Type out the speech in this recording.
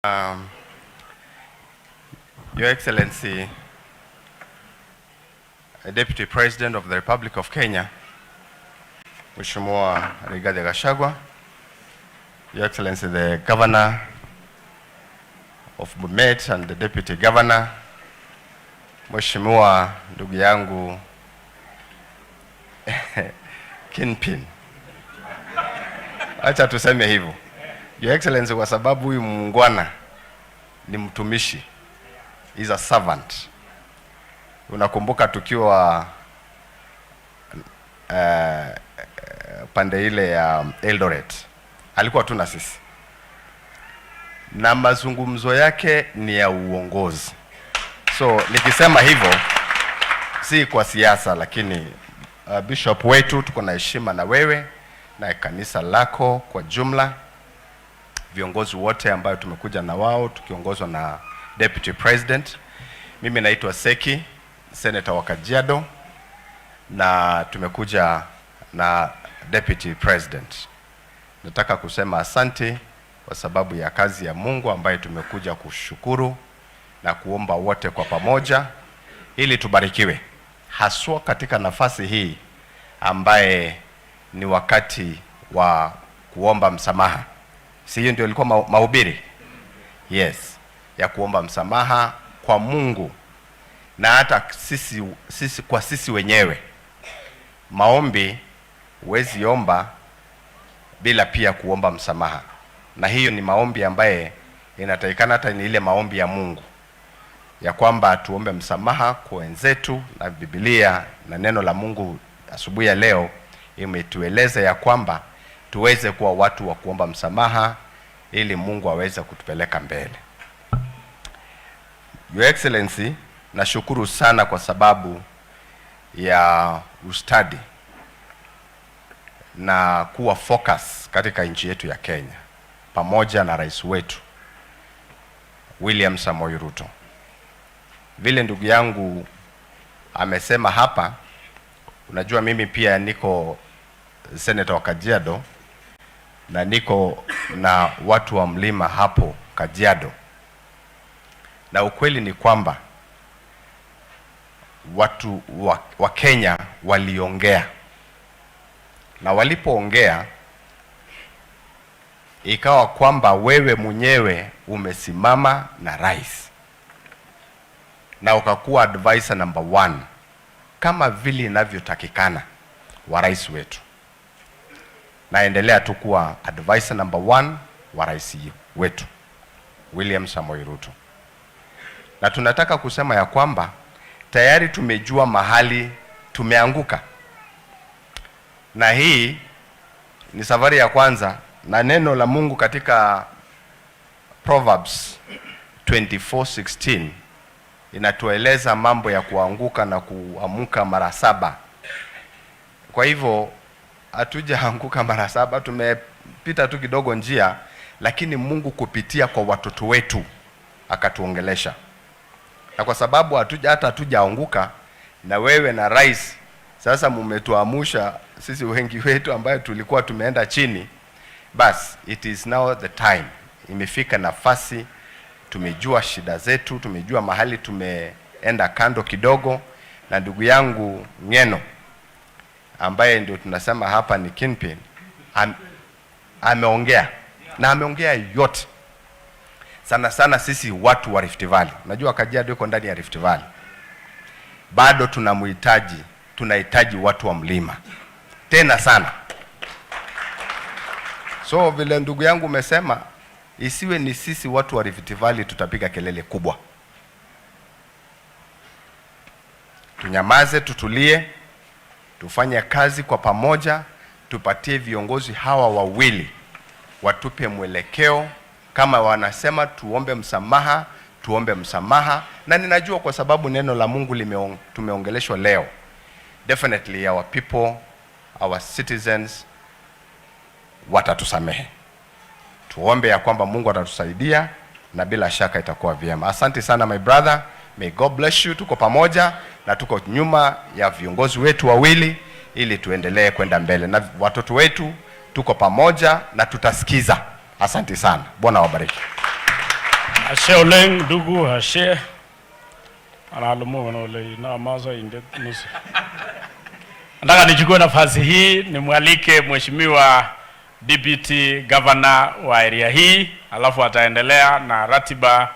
Your Excellency, Deputy President of the Republic of Kenya, Mheshimiwa Rigathi Gachagua, Your Excellency, the Governor of Bomet and the Deputy Governor, Mheshimiwa ndugu yangu Kinpin. Acha tuseme hivyo. Your Excellency, kwa sababu huyu muungwana ni mtumishi, is a servant. Unakumbuka tukiwa pande ile ya Eldoret, alikuwa tu na sisi, na mazungumzo yake ni ya uongozi. So nikisema hivyo si kwa siasa, lakini Bishop wetu, tuko na heshima na wewe na kanisa lako kwa jumla, viongozi wote ambao tumekuja na wao tukiongozwa na Deputy President. Mimi naitwa Seki, Senator wa Kajiado, na tumekuja na Deputy President. Nataka kusema asante kwa sababu ya kazi ya Mungu ambayo tumekuja kushukuru na kuomba wote kwa pamoja ili tubarikiwe, haswa katika nafasi hii ambaye ni wakati wa kuomba msamaha. Si hiyo ndio ilikuwa mahubiri? Yes, ya kuomba msamaha kwa Mungu na hata sisi wenyewe. Maombi huwezi omba bila pia kuomba msamaha, na hiyo ni maombi ambaye inatakikana, hata ni ile maombi ya Mungu ya kwamba tuombe msamaha kwa wenzetu, na Biblia na neno la Mungu asubuhi ya leo imetueleza ya kwamba tuweze kuwa watu wa kuomba msamaha ili Mungu aweze kutupeleka mbele. Your Excellency, nashukuru sana kwa sababu ya ustadi na kuwa focus katika nchi yetu ya Kenya pamoja na rais wetu William Samoei Ruto. Vile ndugu yangu amesema hapa, unajua mimi pia niko Senator wa Kajiado na niko na watu wa mlima hapo Kajiado, na ukweli ni kwamba watu wa Kenya waliongea, na walipoongea ikawa kwamba wewe mwenyewe umesimama na rais na ukakuwa advisor number 1 kama vile inavyotakikana wa rais wetu. Naendelea tu kuwa advisor number 1 wa rais wetu William Samoei Ruto, na tunataka kusema ya kwamba tayari tumejua mahali tumeanguka, na hii ni safari ya kwanza, na neno la Mungu katika Proverbs 24:16 inatueleza mambo ya kuanguka na kuamuka mara 7. Kwa hivyo hatujaanguka mara 7, tumepita tu kidogo njia, lakini Mungu kupitia kwa watoto wetu akatuongelesha. Na kwa sababu hatujaanguka, na wewe na rais sasa mumetuamusha sisi wengi wetu ambayo tulikuwa tumeenda chini, bas it is now the time. Imefika nafasi, tumejua shida zetu, tumejua mahali tumeenda kando kidogo, na ndugu yangu Ngeno ambaye ndio tunasema hapa ni Kinpin ameongea, na ameongea yote. Sana sana sisi watu wa Rift Valley, najua Kajiado yuko ndani ya Rift Valley, bado tunahitaji watu wa mlima tena sana. So vile ndugu yangu umesema, isiwe ni sisi watu wa Rift Valley tutapiga kelele kubwa. Tunyamaze, tutulie, tufanye kazi kwa pamoja, tupatie viongozi hawa wawili watupe mwelekeo. Kama wanasema tuombe msamaha, na ninajua kwa sababu neno la Mungu tumeongeleshwa leo, definitely our people, our citizens watatusamehe. Tuombe ya kwamba Mungu atatusaidia, na bila shaka itakuwa vyema. Asante sana my brother, may God bless you. Tuko pamoja na tuko nyuma ya viongozi wetu wawili ili tuendelee kwenda mbele, na watoto wetu tuko pamoja na tutasikiza. Asante sana. Bwana wabariki. Ashe oleng ndugu, ashe. Analumu wanaole na maza inde nusu. Nataka nichukue nafasi hii nimwalike Mheshimiwa Deputy Governor wa area hii, alafu ataendelea na ratiba